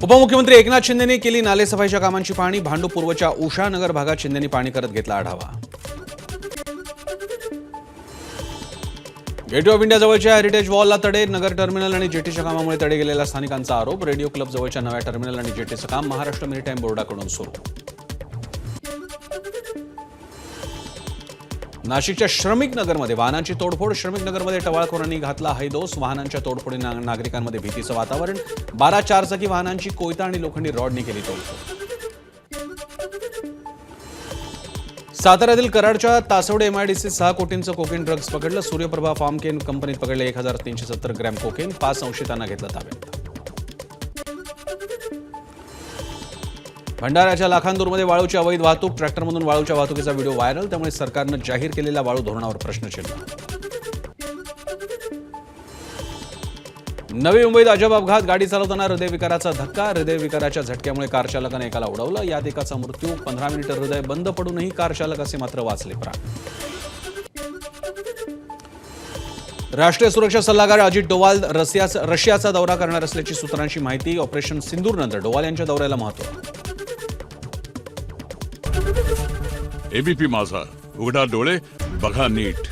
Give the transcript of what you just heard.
उपमुख्यमंत्री एकनाथ शिंदेंनी केली नालेसफाईच्या कामांची पाहणी। भांडूपूर्वच्या उषानगर भागात शिंदेंनी पाहणी करत घेतला आढावा। गेटवे ऑफ इंडिया जवळच्या हेरिटेज वॉलला तडे। नगर टर्मिनल आणि जेटीच्या कामामुळे तडे गेलेल्या स्थानिकांचा आरोप। रेडिओ क्लब जवळच्या नव्या टर्मिनल आणि जेटीचं काम महाराष्ट्र मेरीटाईम बोर्डाकडून सुरू। नाशिकच्या श्रमिक नगरमध्ये वाहनांची तोडफोड। श्रमिक नगरमध्ये टवाळखोरांनी घातला हैदोस। वाहनांच्या तोडफोडीने नागरिकांमध्ये भीतीचं वातावरण। 12 चारचाकी वाहनांची कोयता आणि लोखंडी रॉडने केली तोडफोड। साताऱ्यातील कराडच्या तासवडे एमआयडीसी 6 कोटींचं कोकेन ड्रग्ज पकडलं। सूर्यप्रभा फार्म केन कंपनीत पकडले 1370 ग्रॅम कोकेन। 5 संशयितांना घेतलं ताब्यात। भंडाऱ्याच्या लाखांदूरमध्ये वाळूची अवैध वाहतूक। ट्रॅक्टरमधून वाळूच्या वाहतुकीचा व्हिडिओ व्हायरल। त्यामुळे सरकारनं जाहीर केलेल्या वाळू धोरणावर प्रश्नचिन्ह। नवी मुंबईत अजब अपघात। गाडी चालवताना हृदयविकाराचा धक्का। हृदयविकाराच्या झटक्यामुळे कार चालकाने एकाला उडवलं। यात एकाचा मृत्यू। 15 मिनिटं हृदय बंद पडूनही कार चालकाचे मात्र वाचले प्राण। राष्ट्रीय सुरक्षा सल्लागार अजित डोवाल रशियाचा दौरा करणार असल्याची सूत्रांची माहिती। ऑपरेशन सिंदूरनंतर डोवाल यांच्या दौऱ्याला महत्त्व। एबीपी माझा, उघडा डोळे बघा नीट।